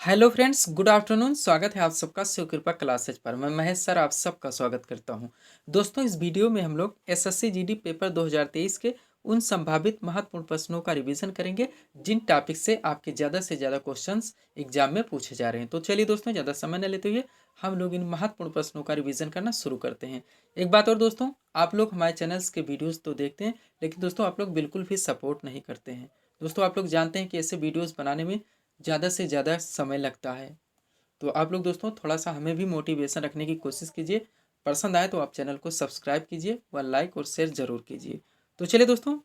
Hello friends, good afternoon. स्वागत है आप सबका शिव कृपा क्लासेज पर। मैं महेश सर आप सबका स्वागत करता हूं। दोस्तों, इस वीडियो में हम लोग एसएससी जीडी पेपर 2023 के उन संभावित महत्वपूर्ण प्रश्नों का रिवीजन करेंगे जिन टॉपिक से आपके ज़्यादा से ज़्यादा क्वेश्चंस एग्जाम में पूछे जा रहे हैं। तो चलिए दोस्तों, ज़्यादा समय न लेते हुए हम लोग इन महत्वपूर्ण प्रश्नों का रिवीजन करना शुरू करते हैं। एक बात और दोस्तों, आप लोग हमारे चैनल्स के वीडियोज़ तो देखते हैं, लेकिन दोस्तों आप लोग बिल्कुल भी सपोर्ट नहीं करते हैं। दोस्तों, आप लोग जानते हैं कि ऐसे वीडियोज़ बनाने में ज़्यादा से ज़्यादा समय लगता है। तो आप लोग दोस्तों थोड़ा सा हमें भी मोटिवेशन रखने की कोशिश कीजिए। पसंद आए तो आप चैनल को सब्सक्राइब कीजिए व लाइक और शेयर जरूर कीजिए। तो चलिए दोस्तों,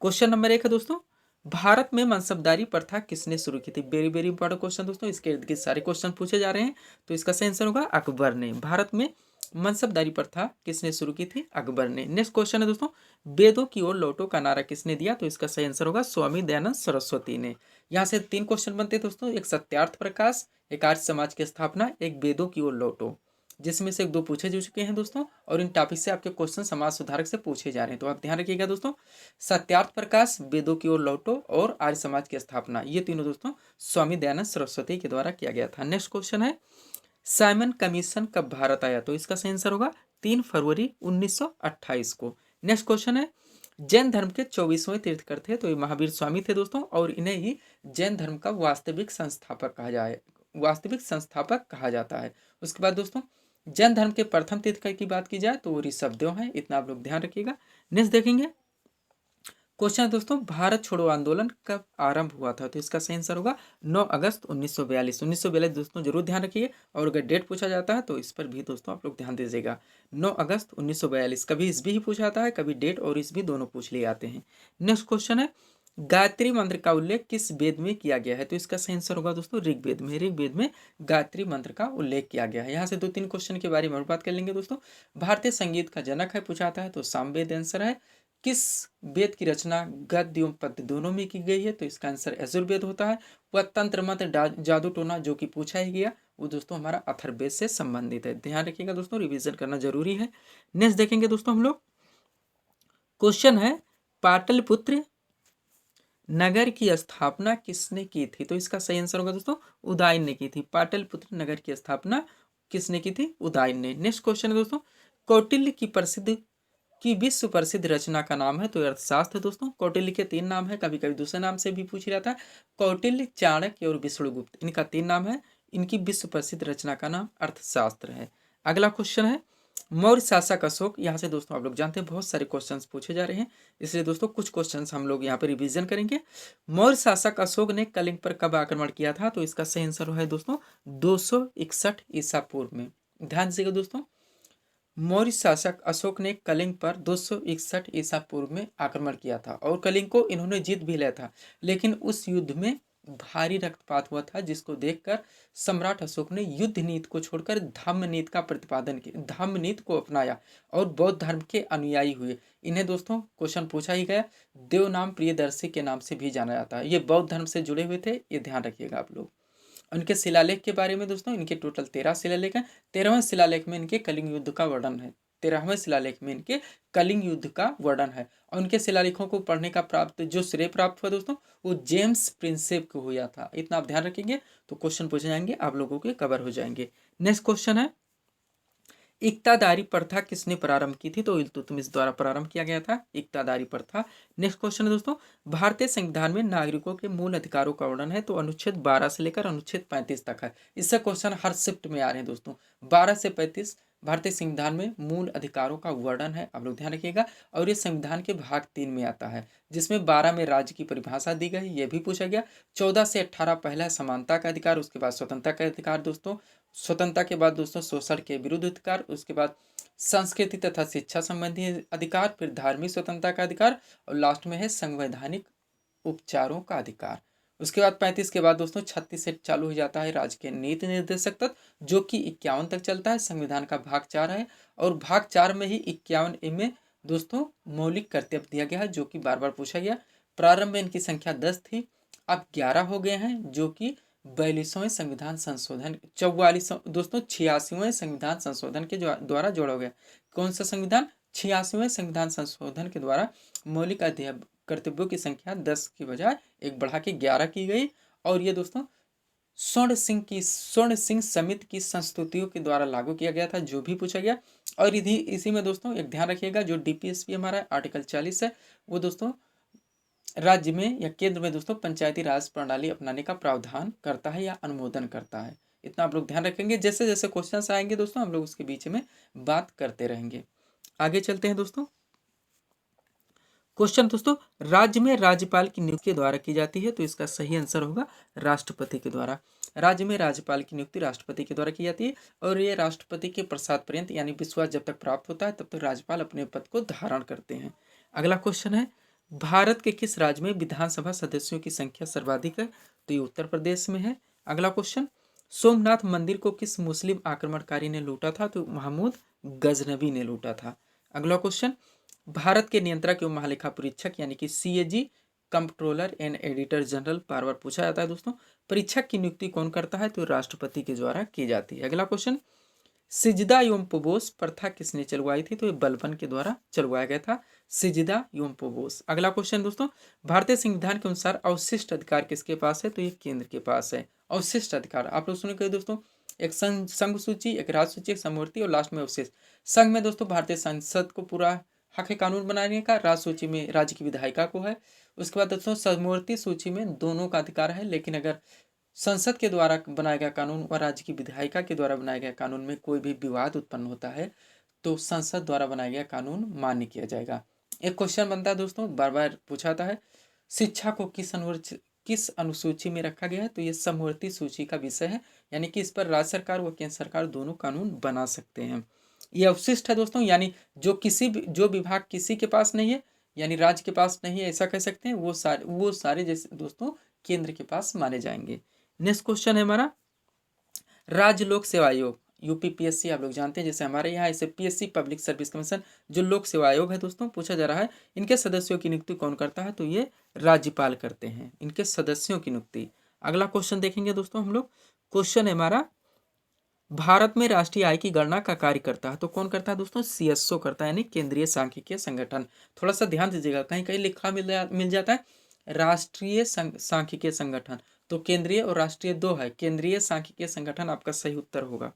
क्वेश्चन नंबर 1 है दोस्तों, भारत में मनसबदारी प्रथा किसने शुरू की थी। वेरी वेरी इंपॉर्टेंट क्वेश्चन दोस्तों, इसके इर्द गिर्द सारे क्वेश्चन पूछे जा रहे हैं। तो इसका सही आंसर होगा अकबर ने। भारत में मनसबदारी प्रथा किसने शुरू की थी? अकबर ने। नेक्स्ट क्वेश्चन है दोस्तों, वेदों की ओर लौटो का नारा किसने दिया? तो इसका सही आंसर होगा स्वामी दयानंद सरस्वती ने। यहाँ से 3 क्वेश्चन बनते हैं दोस्तों, एक सत्यार्थ प्रकाश, एक आर्य समाज की स्थापना, एक वेदों की ओर लौटो, जिसमें से 2 पूछे जा चुके हैं दोस्तों। और इन टॉपिक से आपके क्वेश्चन समाज सुधारक से पूछे जा रहे हैं, तो आप ध्यान रखिएगा दोस्तों। सत्यार्थ प्रकाश, वेदों की ओर लौटो और आर्य समाज की स्थापना, ये तीनों दोस्तों स्वामी दयानंद सरस्वती के द्वारा किया गया था। नेक्स्ट क्वेश्चन है, साइमन कमीशन कब भारत आया? तो इसका सही आंसर होगा 3 फरवरी 1928 को। नेक्स्ट क्वेश्चन है, जैन धर्म के 24वें तीर्थकर थे? तो ये महावीर स्वामी थे दोस्तों, और इन्हें ही जैन धर्म का वास्तविक संस्थापक कहा जाता है। उसके बाद दोस्तों, जैन धर्म के प्रथम तीर्थकर की बात की जाए तो वो ऋषभदेव हैं, इतना आप लोग ध्यान रखिएगा। नेक्स्ट देखेंगे, क्वेश्चन है दोस्तों, भारत छोड़ो आंदोलन कब आरंभ हुआ था? तो इसका सही आंसर होगा 9 अगस्त 1942। 1942 दोस्तों जरूर ध्यान रखिए, और अगर डेट पूछा जाता है तो इस पर भी दोस्तों आप लोग ध्यान दीजिएगा। 9 अगस्त 1942, कभी इस भी ही पूछा जाता है, कभी डेट और इस भी दोनों पूछ लिए आते हैं। नेक्स्ट क्वेश्चन है, गायत्री मंत्र का उल्लेख किस वेद में किया गया है? तो इसका सही आंसर होगा दोस्तों ऋग्वेद में। ऋग्वेद में गायत्री मंत्र का उल्लेख किया गया है। यहाँ से 2-3 क्वेश्चन के बारे में और बात कर लेंगे दोस्तों। भारतीय संगीत का जनक है पूछा आता है, तो सामवेद आंसर है। किस वेद की रचना गद्य एवं पद्य दोनों में की गई है? तो इसका आंसर यजुर्वेद होता है। वह तंत्र मंत्र जादू टोना जो कि पूछा ही गया, वो दोस्तों हमारा अथर्ववेद से संबंधित है। ध्यान रखिएगा दोस्तों, रिवीजन करना जरूरी है। नेक्स्ट देखेंगे दोस्तों हम लोग, क्वेश्चन है, पाटलिपुत्र नगर की स्थापना किसने की थी? तो इसका सही आंसर होगा दोस्तों उदयन ने की थी। पाटलिपुत्र नगर की स्थापना किसने की थी? उदयन ने। नेक्स्ट क्वेश्चन है दोस्तों, कौटिल्य की विश्व प्रसिद्ध रचना का नाम है? तो अर्थशास्त्र है दोस्तों। कौटिल्य के 3 नाम है, कभी कभी दूसरे नाम से भी पूछ रहा था। कौटिल्य, चाणक्य और विष्णुगुप्त, इनका 3 नाम है। इनकी विश्व प्रसिद्ध रचना का नाम अर्थशास्त्र है। अगला क्वेश्चन है, मौर्य शासक अशोक। यहाँ से दोस्तों आप लोग जानते हैं बहुत सारे क्वेश्चंस पूछे जा रहे हैं, इसलिए दोस्तों कुछ क्वेश्चंस हम लोग यहाँ पे रिवीजन करेंगे। मौर्य शासक अशोक ने कलिंग पर कब आक्रमण किया था? तो इसका सही आंसर है दोस्तों 261 ईसा पूर्व में। ध्यान दीजिएगा दोस्तों, मौर्य शासक अशोक ने कलिंग पर 261 ईसा पूर्व में आक्रमण किया था, और कलिंग को इन्होंने जीत भी लिया था। लेकिन उस युद्ध में भारी रक्तपात हुआ था, जिसको देखकर सम्राट अशोक ने युद्ध नीति को छोड़कर धम्म नीति का प्रतिपादन किया, धम्म नीति को अपनाया और बौद्ध धर्म के अनुयायी हुए। इन्हें दोस्तों क्वेश्चन पूछा ही गया, देवनाम प्रियदर्शी के नाम से भी जाना जाता है। ये बौद्ध धर्म से जुड़े हुए थे, ये ध्यान रखिएगा आप लोग। उनके शिलालेख के बारे में दोस्तों, इनके टोटल 13 शिलालेख हैं। 13वें शिलालेख में इनके कलिंग युद्ध का वर्णन है। 13वें शिलालेख में इनके कलिंग युद्ध का वर्णन है। और उनके शिलालेखों को पढ़ने का जो श्रेय प्राप्त हुआ दोस्तों, वो जेम्स प्रिंसेप को हुआ था। इतना आप ध्यान रखेंगे तो क्वेश्चन पूछे जाएंगे, आप लोगों के कवर हो जाएंगे। नेक्स्ट क्वेश्चन है, इक्तादारी प्रथा किसने प्रारंभ की थी? तो इल्तुतमिश द्वारा प्रारंभ किया गया था इक्तादारी प्रथा। नेक्स्ट क्वेश्चन है दोस्तों, भारतीय संविधान में नागरिकों के मूल अधिकारों का वर्णन है? तो अनुच्छेद 12 से लेकर अनुच्छेद 35 तक है। इससे क्वेश्चन हर शिफ्ट में आ रहे हैं दोस्तों। 12 से 35 भारतीय संविधान में मूल अधिकारों का वर्णन है, आप लोग ध्यान रखिएगा। और ये संविधान के भाग 3 में आता है, जिसमें 12 में राज्य की परिभाषा दी गई, ये भी पूछा गया। 14 से 18 पहला समानता का अधिकार, उसके बाद स्वतंत्रता का अधिकार दोस्तों। स्वतंत्रता के बाद दोस्तों शोषण के विरुद्ध अधिकार, उसके बाद संस्कृति तथा शिक्षा संबंधी अधिकार, फिर धार्मिक स्वतंत्रता का अधिकार, और लास्ट में है संवैधानिक उपचारों का अधिकार। उसके बाद 35 के बाद दोस्तों 36 से चालू हो जाता है राजकीय नीति निर्देशक तत्व, जो कि 51 तक चलता है। संविधान का भाग 4 है, और भाग 4 में ही 51 में दोस्तों मौलिक कर्तव्य दिया गया है, जो कि बार बार पूछा गया। प्रारंभ में इनकी संख्या 10 थी, अब 11 हो गए हैं, जो कि 42वें संविधान संशोधन 44 दोस्तों 86वें संविधान संशोधन के द्वारा जोड़ा गया। कौन सा संविधान? 86वें संविधान संशोधन के द्वारा मौलिक कर्तव्यों की संख्या 10 की बजाय एक बढ़ा के 11 की गई। और ये दोस्तों स्वर्ण सिंह समिति की संस्तुतियों के द्वारा लागू किया गया था, जो भी पूछा गया। और इसी में दोस्तों एक ध्यान रखिएगा, जो डीपीएसपी हमारा आर्टिकल 40 है वो दोस्तों राज्य में या केंद्र में दोस्तों पंचायती राज प्रणाली अपनाने का प्रावधान करता है या अनुमोदन करता है। इतना आप लोग ध्यान रखेंगे। जैसे जैसे क्वेश्चन आएंगे दोस्तों हम लोग उसके बीच में बात करते रहेंगे। आगे चलते हैं दोस्तों। क्वेश्चन दोस्तों, राज्य में राज्यपाल की नियुक्ति द्वारा की जाती है, तो इसका सही आंसर होगा राष्ट्रपति के द्वारा। राज्य में राज्यपाल की नियुक्ति राष्ट्रपति के द्वारा की जाती है और ये राष्ट्रपति के प्रसाद पर्यंत यानी विश्वास जब तक प्राप्त होता है तब तक राज्यपाल अपने पद को धारण करते हैं। अगला क्वेश्चन है, भारत के किस राज्य में विधानसभा सदस्यों की संख्या सर्वाधिक है, तो ये उत्तर प्रदेश में है। अगला क्वेश्चन, सोमनाथ मंदिर को किस मुस्लिम आक्रमणकारी ने लूटा था, तो महमूद गजनबी ने लूटा था। अगला क्वेश्चन, भारत के नियंत्रक एवं महालेखा परीक्षक यानी कि CAG controller and editor general बार बार पूछा जाता है दोस्तों, परीक्षक की नियुक्ति कौन करता है, तो राष्ट्रपति के द्वारा की जाती है। अगला क्वेश्चन, सिजदा एवं उपबोस प्रथा किसने चलवाई थी, तो ये बलबन के द्वारा चलवाया गया था, सिजदा एवं उपबोस। अगला क्वेश्चन दोस्तों, भारतीय संविधान के अनुसार अवशिष्ट अधिकार किसके पास है, तो ये केंद्र के पास है। अवशिष्ट अधिकार आप लोग सुने दोस्तों, एक संघ सूची, एक राज्य सूची, एक समवर्ती और लास्ट में अवशिष्ट। संघ में दोस्तों भारतीय संसद को पूरा हक है कानून बनाने का, राज्य सूची में राज्य की विधायिका को है। उसके बाद दोस्तों समवर्ती सूची में दोनों का अधिकार है, लेकिन अगर संसद के द्वारा बनाया गया कानून और राज्य की विधायिका के द्वारा बनाया गया कानून में कोई भी विवाद उत्पन्न होता है तो संसद द्वारा बनाया गया कानून मान्य किया जाएगा। एक क्वेश्चन बनता है दोस्तों, बार बार पूछा जाता है, शिक्षा को किस अनुसूची में रखा गया है, तो ये समवर्ती सूची का विषय है, यानी कि इस पर राज्य सरकार व केंद्र सरकार दोनों कानून बना सकते हैं। ये अवशिष्ट है दोस्तों, यानी जो विभाग किसी के पास नहीं है यानी राज्य के पास नहीं है ऐसा कह सकते हैं, वो सारे जैसे दोस्तों केंद्र के पास माने जाएंगे। नेक्स्ट क्वेश्चन है हमारा, राज्य लोक सेवा आयोग यूपीपीएससी आप लोग जानते हैं, जैसे हमारे यहाँ ऐसे पीएससी पब्लिक सर्विस कमीशन जो लोक सेवा आयोग है दोस्तों पूछा जा रहा है, इनके सदस्यों की नियुक्ति कौन करता है, तो ये राज्यपाल करते हैं इनके सदस्यों की नियुक्ति। अगला क्वेश्चन देखेंगे दोस्तों हम लोग, क्वेश्चन है हमारा, भारत में राष्ट्रीय आय की गणना का कार्य करता है, तो कौन करता है दोस्तों, सीएसओ करता है, यानी केंद्रीय सांख्यिकीय संगठन। थोड़ा सा ध्यान दीजिएगा, कहीं कहीं लिखा मिल जाता है राष्ट्रीय सांख्यिकीय संगठन, तो केंद्रीय और राष्ट्रीय दो है, केंद्रीय सांख्यिकीय संगठन आपका सही उत्तर होगा।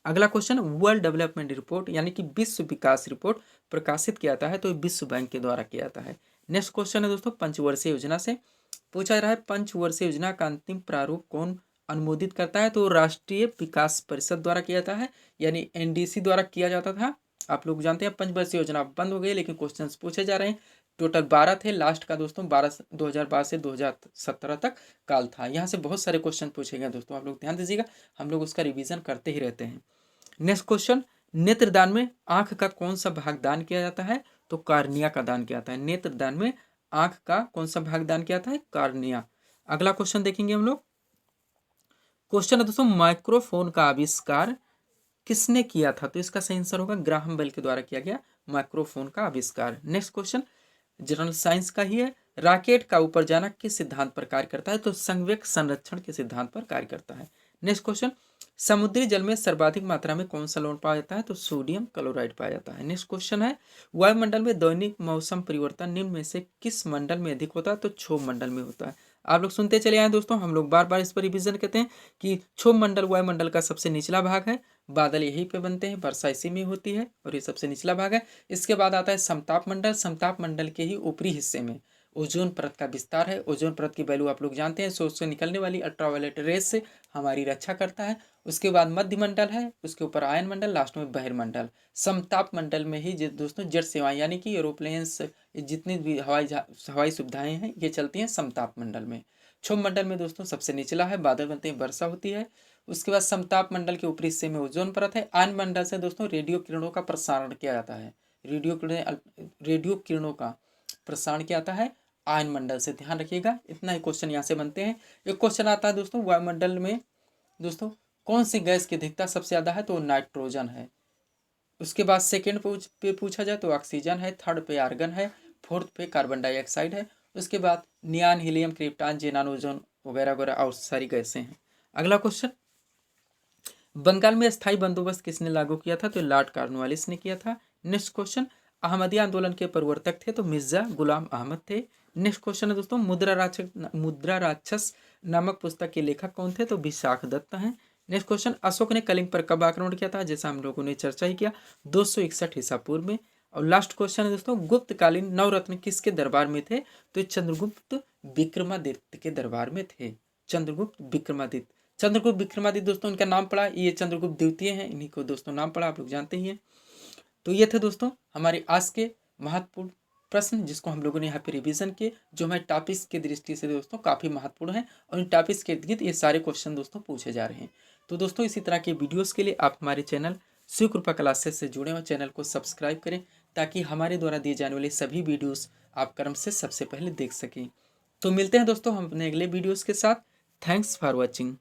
अगला क्वेश्चन, वर्ल्ड डेवलपमेंट रिपोर्ट यानी कि विश्व विकास रिपोर्ट प्रकाशित किया जाता है, तो विश्व बैंक के द्वारा किया जाता है। नेक्स्ट क्वेश्चन है दोस्तों, पंचवर्षीय योजना से पूछा जा रहा है, पंचवर्षीय योजना का अंतिम प्रारूप कौन अनुमोदित करता है, तो राष्ट्रीय विकास परिषद द्वारा किया जाता है, यानी एनडीसी द्वारा किया जाता था। आप लोग जानते हैं पंचवर्षीय योजना बंद हो गई, लेकिन क्वेश्चंस पूछे जा रहे हैं। टोटल 12 थे, लास्ट का दोस्तों 2012 से 2017 तक काल था। यहाँ से बहुत सारे क्वेश्चन पूछे गए दोस्तों, आप लोग ध्यान दीजिएगा, हम लोग उसका रिवीजन करते ही रहते हैं। नेक्स्ट क्वेश्चन, नेत्रदान में आंख का कौन सा भाग दान किया जाता है, तो कार्निया का दान किया जाता है। नेत्रदान में आंख का कौन सा भाग दान किया जाता है, कार्निया। अगला क्वेश्चन देखेंगे हम लोग, क्वेश्चन है दोस्तों, माइक्रोफोन का आविष्कार किसने किया था, तो इसका सही आंसर होगा ग्राहम बेल के द्वारा किया गया माइक्रोफोन का आविष्कार। नेक्स्ट क्वेश्चन जनरल साइंस का ही है, रॉकेट का ऊपर जाना किस सिद्धांत पर कार्य करता है, तो संवेग संरक्षण के सिद्धांत पर कार्य करता है। नेक्स्ट क्वेश्चन, समुद्री जल में सर्वाधिक मात्रा में कौन सा लवण पाया जाता है, तो सोडियम क्लोराइड पाया जाता है। नेक्स्ट क्वेश्चन है, वायुमंडल में दैनिक मौसम परिवर्तन निम्न में से किस मंडल में अधिक होता है, तो क्षोभ मंडल में होता है। आप लोग सुनते चले आए दोस्तों, हम लोग बार बार इस पर रिविजन करते हैं कि क्षोभ मंडल वायुमंडल का सबसे निचला भाग है, बादल यहीं पे बनते हैं, वर्षा इसी में होती है और ये सबसे निचला भाग है। इसके बाद आता है समताप मंडल, समताप मंडल के ही ऊपरी हिस्से में ओजोन परत का विस्तार है। ओजोन परत की वैल्यू आप लोग जानते हैं, सूर्य से निकलने वाली अल्ट्रावायलेट रेज से हमारी रक्षा करता है। उसके बाद मध्य मंडल है, उसके ऊपर आयन मंडल, लास्ट में बहिर्मंडल। समताप मंडल में ही दोस्तों जेट सेवाएं यानी कि एरोप्लेन्स जितनी भी हवाई सुविधाएं हैं ये चलती हैं समताप मंडल में। क्षोभ मंडल में दोस्तों सबसे निचला है, बादल बनते हैं, वर्षा होती है। उसके बाद समताप मंडल के ऊपरी हिस्से में ओजोन परत है। आयन मंडल से दोस्तों रेडियो किरणों का प्रसारण किया जाता है, रेडियो किरणों का प्रसारण किया जाता है आयन मंडल से, ध्यान रखिएगा। इतना ही क्वेश्चन यहाँ से बनते हैं। एक क्वेश्चन आता है दोस्तों, वायुमंडल में दोस्तों कौन सी गैस की अधिकता सबसे ज़्यादा है, तो नाइट्रोजन है। उसके बाद सेकेंड पे पूछा जाए तो ऑक्सीजन है, थर्ड पे आर्गन है, फोर्थ पे कार्बन डाइऑक्साइड है। उसके बाद नियान, हीलियम, क्रिप्टॉन, जेनान, ओजोन वगैरह वगैरह और सारी गैसें हैं। अगला क्वेश्चन, बंगाल में स्थायी बंदोबस्त किसने लागू किया था, तो लॉर्ड कॉर्नवालिस ने किया था। नेक्स्ट क्वेश्चन, अहमदिया आंदोलन के प्रवर्तक थे तो मिर्जा गुलाम अहमद थे। नेक्स्ट क्वेश्चन है दोस्तों, मुद्रा राक्षस नामक पुस्तक के लेखक कौन थे तो विशाख दत्त हैं। नेक्स्ट क्वेश्चन, अशोक ने कलिंग पर कब आक्रमण किया था, जैसा हम लोगों ने चर्चा ही किया 261 ईसा पूर्व में। और लास्ट क्वेश्चन है दोस्तों, गुप्तकालीन नवरत्न किसके दरबार में थे तो चंद्रगुप्त विक्रमादित्य के दरबार में थे। चंद्रगुप्त विक्रमादित्य दोस्तों इनका नाम पड़ा, ये चंद्रगुप्त द्वितीय हैं, इन्हीं को दोस्तों नाम पड़ा, आप लोग जानते ही हैं। तो ये थे दोस्तों हमारे आज के महत्वपूर्ण प्रश्न जिसको हम लोगों ने यहाँ पे रिवीजन किए, जो हमारे टॉपिक्स की दृष्टि से दोस्तों काफ़ी महत्वपूर्ण है और इन टॉपिक्स के इर्द गिर्द ये सारे क्वेश्चन दोस्तों पूछे जा रहे हैं। तो दोस्तों इसी तरह के वीडियोस के लिए आप हमारे चैनल शिव कृपा क्लासेस से जुड़े हुए चैनल को सब्सक्राइब करें ताकि हमारे द्वारा दिए जाने वाले सभी वीडियोस आप क्रम से सबसे पहले देख सकें। तो मिलते हैं दोस्तों हम अपने अगले वीडियोस के साथ। Thanks for watching.